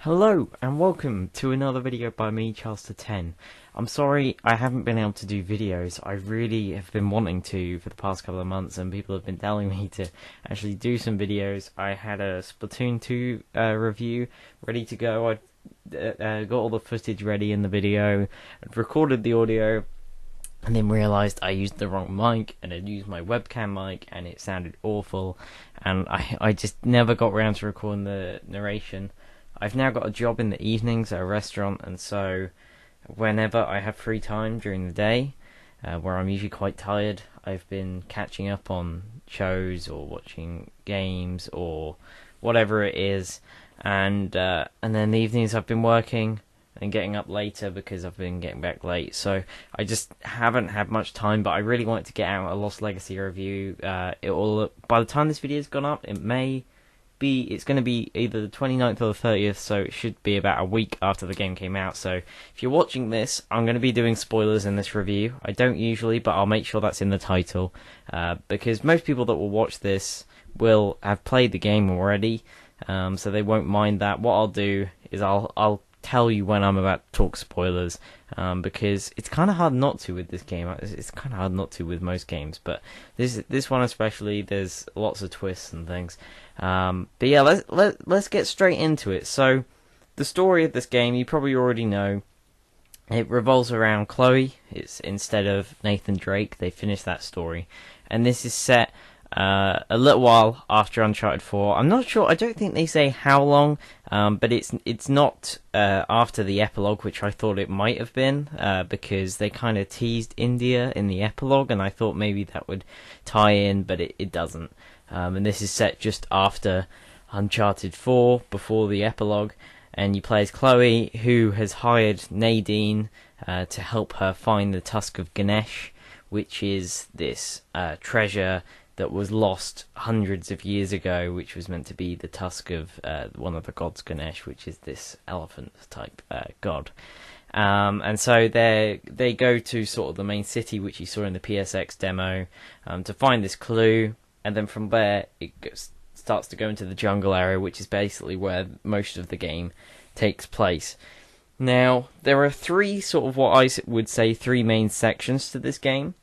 Hello and welcome to another video by me, Charles10. I'm sorry I haven't been able to do videos. I really have been wanting to for the past couple of months, and people have been telling me to actually do some videos. I had a Splatoon 2 review ready to go. I got all the footage ready in the video, I'd recorded the audio, and then realised I used the wrong mic, and I'd used my webcam mic, and it sounded awful, and I just never got around to recording the narration. I've now got a job in the evenings at a restaurant, and so whenever I have free time during the day, where I'm usually quite tired, I've been catching up on shows or watching games or whatever it is, and then in the evenings I've been working and getting up later because I've been getting back late, so I just haven't had much time. But I really wanted to get out a Lost Legacy review. By the time this video's gone up, it's going to be either the 29th or the 30th, so it should be about a week after the game came out. So if you're watching this, I'm going to be doing spoilers in this review. I don't usually, but I'll make sure that's in the title, because most people that will watch this will have played the game already, so they won't mind that. What I'll do is I'll tell you when I'm about to talk spoilers, because it's kind of hard not to with this game. It's kind of hard not to with most games, but this one especially, there's lots of twists and things. But yeah, let's get straight into it. So the story of this game, you probably already know. It revolves around Chloe. It's instead of Nathan Drake. They finished that story, and this is set a little while after Uncharted 4. I'm not sure. I don't think they say how long, but it's not after the epilogue, which I thought it might have been, because they kind of teased India in the epilogue, and I thought maybe that would tie in, but it doesn't. And this is set just after Uncharted 4, before the epilogue, and you play as Chloe, who has hired Nadine to help her find the Tusk of Ganesh, which is this treasure that was lost hundreds of years ago, which was meant to be the tusk of one of the gods, Ganesh, which is this elephant-type god. And so they go to sort of the main city, which you saw in the PSX demo, to find this clue, and then from there it starts to go into the jungle area, which is basically where most of the game takes place. Now, there are three sort of what I would say three main sections to this game.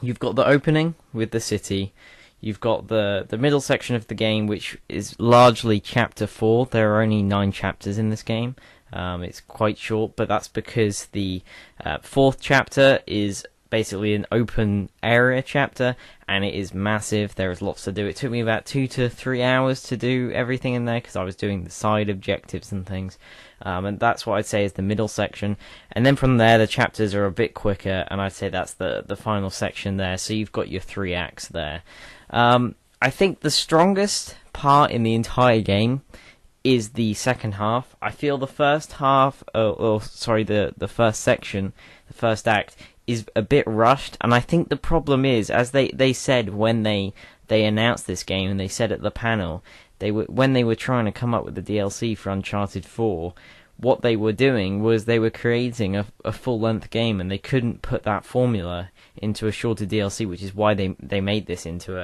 You've got the opening with the city. You've got the middle section of the game, which is largely Chapter 4. There are only 9 chapters in this game. It's quite short, but that's because the 4th chapter is basically an open area chapter, and it is massive. There is lots to do. It took me about 2 to 3 hours to do everything in there, because I was doing the side objectives and things. And that's what I'd say is the middle section. And then from there, the chapters are a bit quicker, and I'd say that's the final section there. So you've got your 3 acts there. I think the strongest part in the entire game is the second half. I feel the first half, the first section, the first act, is a bit rushed, and I think the problem is, as they said when they announced this game, and they said at the panel, when they were trying to come up with the DLC for Uncharted 4, what they were doing was they were creating a full-length game, and they couldn't put that formula into a shorter DLC, which is why they made this into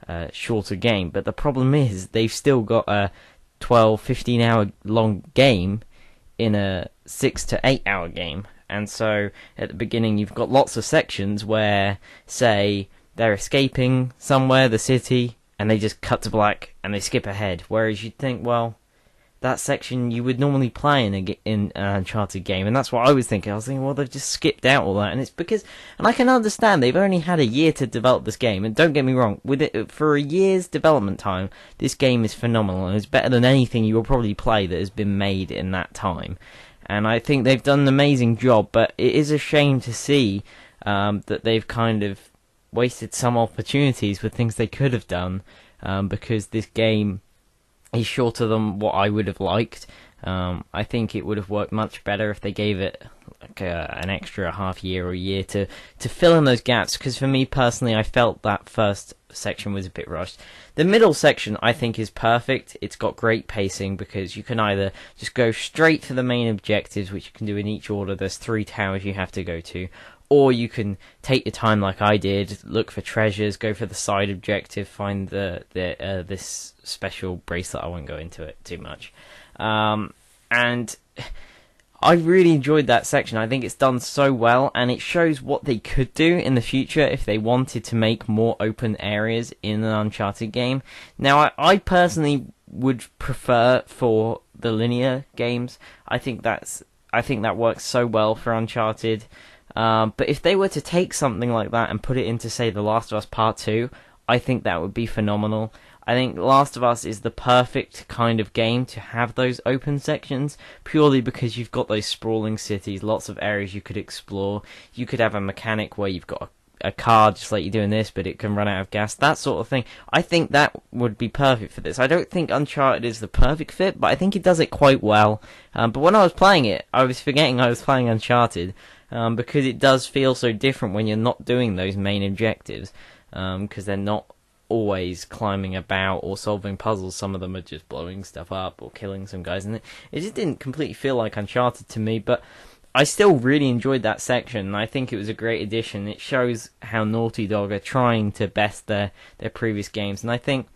a shorter game. But the problem is, they've still got a 12, 15 hour long game in a 6 to 8 hour game. And so at the beginning you've got lots of sections where, say, they're escaping somewhere, the city, and they just cut to black and they skip ahead. Whereas you'd think, well, that section you would normally play in an Uncharted game, and that's what I was thinking. I was thinking, well, they've just skipped out all that, and it's because, and I can understand they've only had a year to develop this game, and don't get me wrong, with it for a year's development time, this game is phenomenal, and it's better than anything you will probably play that has been made in that time. And I think they've done an amazing job, but it is a shame to see that they've kind of wasted some opportunities with things they could have done, because this game is shorter than what I would have liked. I think it would have worked much better if they gave it like an extra half year or a year to fill in those gaps, because for me personally, I felt that first section was a bit rushed. The middle section I think is perfect. It's got great pacing, because you can either just go straight to the main objectives, which you can do in each order. There's 3 towers you have to go to, or you can take your time like I did, look for treasures, go for the side objective, find this special bracelet. I won't go into it too much. and I really enjoyed that section. I think it's done so well, and it shows what they could do in the future if they wanted to make more open areas in an Uncharted game. Now, I personally would prefer for the linear games. I think that works so well for Uncharted. But if they were to take something like that and put it into, say, The Last of Us Part 2, I think that would be phenomenal. I think Last of Us is the perfect kind of game to have those open sections, purely because you've got those sprawling cities, lots of areas you could explore. You could have a mechanic where you've got a car just like you're doing this, but it can run out of gas, that sort of thing. I think that would be perfect for this. I don't think Uncharted is the perfect fit, but I think it does it quite well. But when I was playing it, I was forgetting I was playing Uncharted, because it does feel so different when you're not doing those main objectives, because they're not always climbing about or solving puzzles. Some of them are just blowing stuff up or killing some guys, and it just didn't completely feel like Uncharted to me. But I still really enjoyed that section, and I think it was a great addition. It shows how Naughty Dog are trying to best their previous games, and I think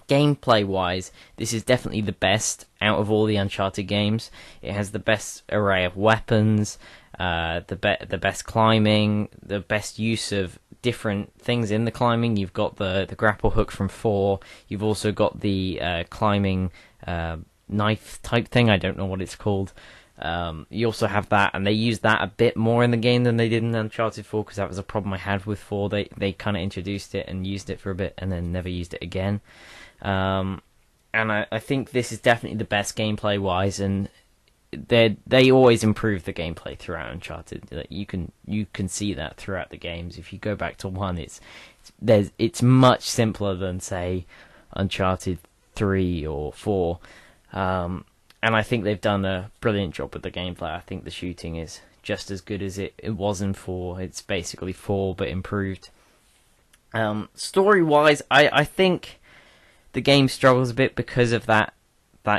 gameplay wise this is definitely the best out of all the Uncharted games. It has the best array of weapons, the best climbing, the best use of different things in the climbing. You've got the grapple hook from 4. You've also got the climbing knife type thing. I don't know what it's called. You also have that, and they use that a bit more in the game than they did in Uncharted 4, because that was a problem I had with 4. They kind of introduced it and used it for a bit and then never used it again. And I think this is definitely the best gameplay wise, and they always improve the gameplay throughout Uncharted. You can see that throughout the games. If you go back to 1, it's much simpler than, say, Uncharted 3 or 4. And I think they've done a brilliant job with the gameplay. I think the shooting is just as good as it was in 4. It's basically 4 but improved. Story wise, I think the game struggles a bit because of that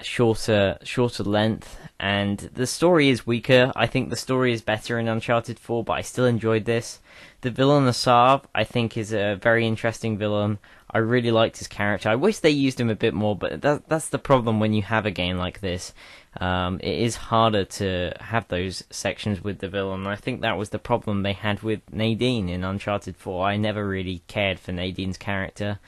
shorter length, and the story is weaker. I think the story is better in Uncharted 4, but I still enjoyed this. The villain Asav, I think, is a very interesting villain. I really liked his character. I wish they used him a bit more, but that's the problem when you have a game like this. It is harder to have those sections with the villain. I think that was the problem they had with Nadine in Uncharted 4. I never really cared for Nadine's character.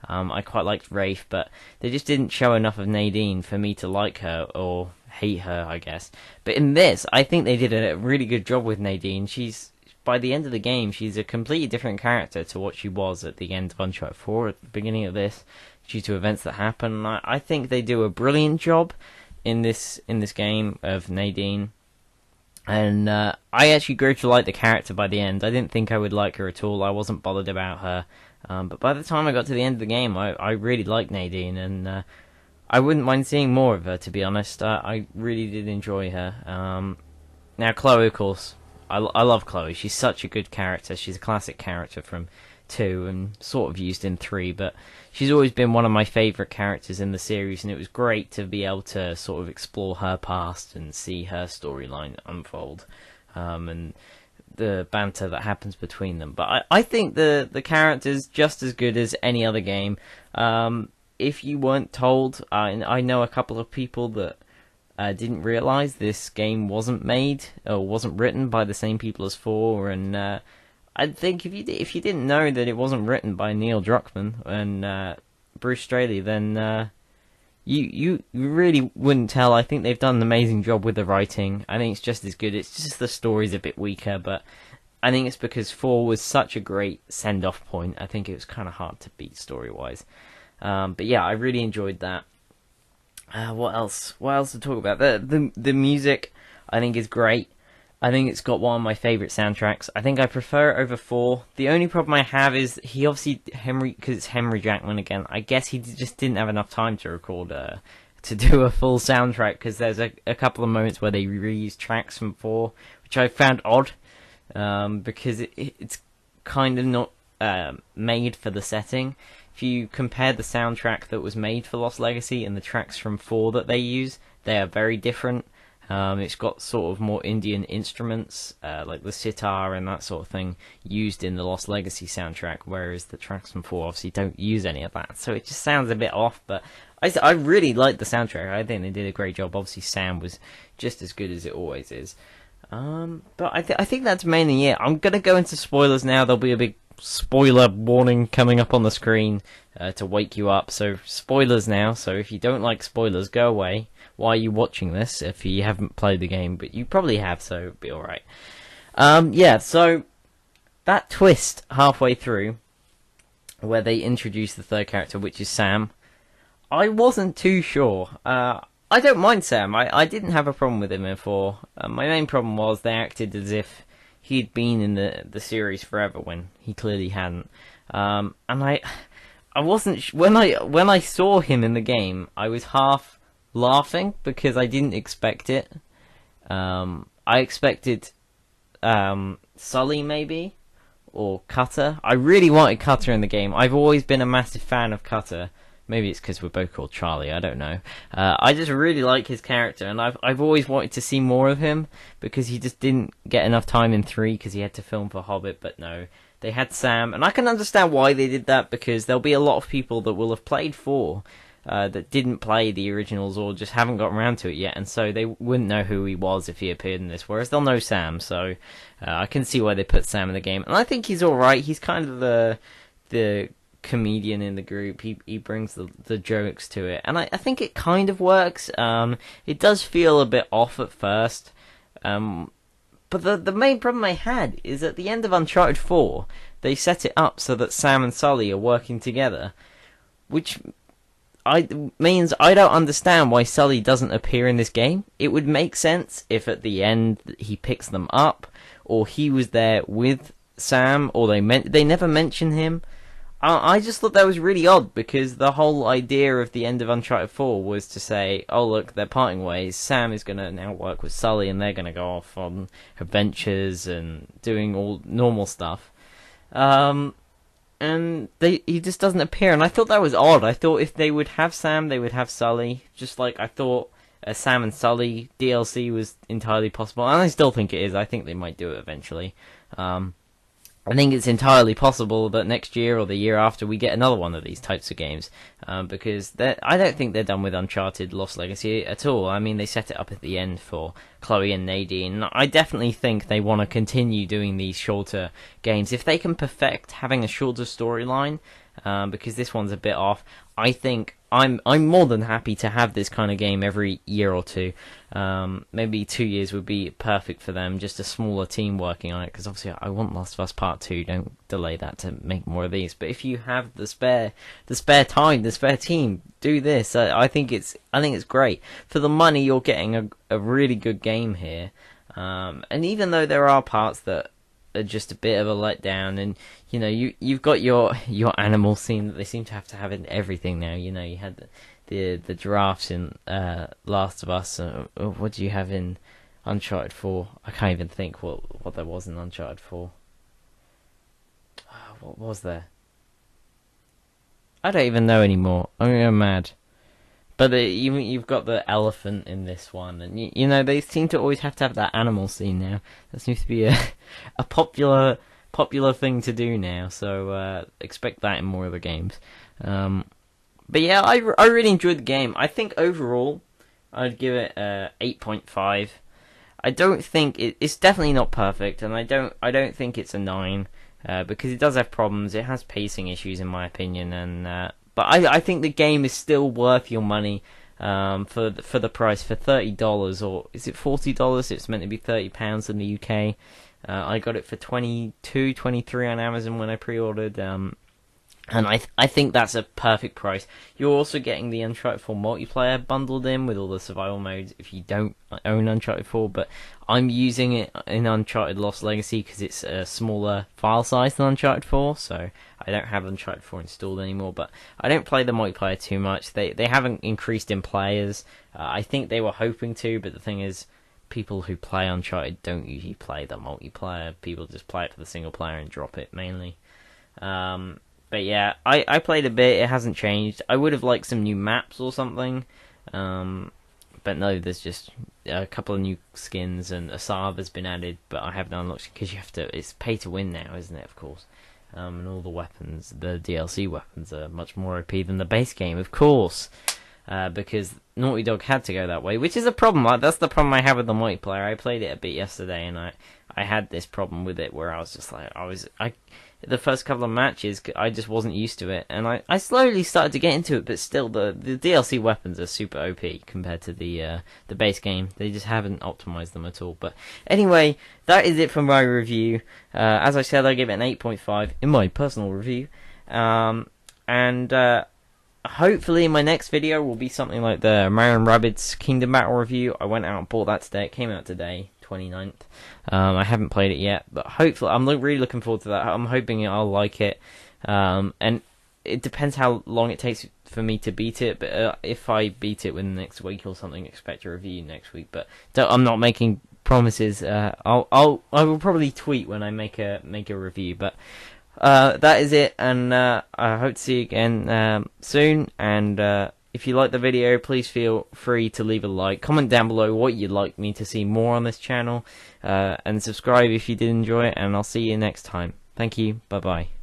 I quite liked Rafe, but they just didn't show enough of Nadine for me to like her or hate her, I guess. But in this, I think they did a really good job with Nadine. By the end of the game, she's a completely different character to what she was at the end of Uncharted 4, at the beginning of this, due to events that happen. I think they do a brilliant job in this game of Nadine. And I actually grew to like the character by the end. I didn't think I would like her at all. I wasn't bothered about her. But by the time I got to the end of the game, I really liked Nadine, and I wouldn't mind seeing more of her, to be honest. I really did enjoy her. Now, Chloe, of course, I love Chloe. She's such a good character. She's a classic character from 2 and sort of used in 3, but she's always been one of my favourite characters in the series, and it was great to be able to sort of explore her past and see her storyline unfold, and the banter that happens between them. But I think the character's just as good as any other game. If you weren't told, I know a couple of people that didn't realise this game wasn't made or wasn't written by the same people as 4, and I think if you didn't know that it wasn't written by Neil Druckmann and Bruce Straley, then you really wouldn't tell. I think they've done an amazing job with the writing. I think it's just as good. It's just the story's a bit weaker, but I think it's because 4 was such a great send-off point. I think it was kind of hard to beat story-wise. But yeah, I really enjoyed that. What else? What else to talk about? The music, I think, is great. I think it's got one of my favourite soundtracks. I think I prefer it over 4. The only problem I have is because it's Henry Jackman again. I guess he just didn't have enough time to record to do a full soundtrack, because there's a couple of moments where they reused tracks from 4, which I found odd, because it's kind of not made for the setting. If you compare the soundtrack that was made for Lost Legacy and the tracks from 4 that they use, they are very different. It's got sort of more Indian instruments, like the sitar and that sort of thing, used in the Lost Legacy soundtrack, whereas the tracks from 4 obviously don't use any of that. So it just sounds a bit off, but I really like the soundtrack. I think they did a great job. Obviously, Sam was just as good as it always is. But I think that's mainly it. I'm going to go into spoilers now. There'll be a big spoiler warning coming up on the screen to wake you up. So spoilers now. So if you don't like spoilers, go away. Why are you watching this if you haven't played the game? But you probably have, so it'll be alright. Yeah, so that twist halfway through, where they introduce the third character, which is Sam, I wasn't too sure. I don't mind Sam. I didn't have a problem with him in 4. My main problem was they acted as if he'd been in the series forever when he clearly hadn't. And I wasn't when I saw him in the game, I was half laughing because I didn't expect it. I expected Sully maybe, or Cutter. I really wanted Cutter in the game. I've always been a massive fan of Cutter. Maybe it's because we're both called Charlie, I don't know. I just really like his character, and I've always wanted to see more of him, because he just didn't get enough time in 3, because he had to film for Hobbit, but no. They had Sam, and I can understand why they did that, because there'll be a lot of people that will have played 4, that didn't play the originals, or just haven't got around to it yet, and so they wouldn't know who he was if he appeared in this, whereas they'll know Sam, so I can see why they put Sam in the game. And I think he's alright. He's kind of the comedian in the group. He brings the jokes to it, and I think it kind of works. It does feel a bit off at first, but the main problem I had is at the end of Uncharted 4 they set it up so that Sam and Sully are working together, which means I don't understand why Sully doesn't appear in this game. It would make sense if at the end he picks them up, or he was there with Sam, or they never mention him. I just thought that was really odd, because the whole idea of the end of Uncharted 4 was to say, oh look, they're parting ways, Sam is going to now work with Sully, and they're going to go off on adventures and doing all normal stuff. And he just doesn't appear, and I thought that was odd. I thought if they would have Sam, they would have Sully, just like I thought a Sam and Sully DLC was entirely possible, and I still think it is. I think they might do it eventually. I think it's entirely possible that next year or the year after we get another one of these types of games, because I don't think they're done with Uncharted Lost Legacy at all. I mean, they set it up at the end for Chloe and Nadine. I definitely think they want to continue doing these shorter games. If they can perfect having a shorter storyline, because this one's a bit off, I think I'm more than happy to have this kind of game every year or two. Maybe 2 years would be perfect for them, just a smaller team working on it, because obviously I want Last of Us Part 2, don't delay that to make more of these. But if you have the spare time, the spare team, do this. I think it's great. For the money, you're getting a really good game here. And even though there are parts that are just a bit of a letdown, and you know, you've got your animal scene that they seem to have in everything now. You know, you had the giraffes in Last of Us. What do you have in Uncharted 4? I can't even think what there was in Uncharted 4. What was there? I don't even know anymore. I'm going mad. But you've got the elephant in this one, and you know, they seem to always have to have that animal scene now. That seems to be a popular thing to do now. So expect that in more other games. But yeah, I really enjoyed the game. I think overall, I'd give it 8.5. I don't think it's definitely not perfect, and I don't think it's a 9 because it does have problems. It has pacing issues, in my opinion, and. But I think the game is still worth your money for the price, for $30, or is it $40? It's meant to be £30 in the UK. I got it for 22, 23 on Amazon when I pre-ordered. And I think that's a perfect price. You're also getting the Uncharted 4 multiplayer bundled in with all the survival modes if you don't own Uncharted 4, but I'm using it in Uncharted Lost Legacy because it's a smaller file size than Uncharted 4, so I don't have Uncharted 4 installed anymore, but I don't play the multiplayer too much. They haven't increased in players. I think they were hoping to, but the thing is, people who play Uncharted don't usually play the multiplayer. People just play it for the single player and drop it, mainly. But yeah, I played a bit. It hasn't changed. I would have liked some new maps or something. But no, there's just a couple of new skins, and a Saab has been added, but I haven't unlocked it because you have to. It's pay to win now, isn't it? Of course. And all the weapons, the DLC weapons, are much more OP than the base game, of course. Because Naughty Dog had to go that way, which is a problem. Like, that's the problem I have with the multiplayer. I played it a bit yesterday, and I had this problem with it where I was just like, the first couple of matches, I just wasn't used to it, and I slowly started to get into it, but still, the DLC weapons are super OP compared to the base game. They just haven't optimized them at all. But anyway, that is it for my review. As I said, I give it an 8.5 in my personal review, and hopefully my next video will be something like the Mario & Rabbids Kingdom Battle review. I went out and bought that today. It came out today, 29th. I haven't played it yet, but hopefully I'm really looking forward to that. I'm hoping I'll like it, and it depends how long it takes for me to beat it. But if I beat it within the next week or something, expect a review next week. But I'm not making promises. I will probably tweet when I make a review. But that is it, and I hope to see you again soon. And if you like the video, please feel free to leave a like. Comment down below what you'd like me to see more on this channel, and subscribe if you did enjoy it. And I'll see you next time. Thank you. Bye bye.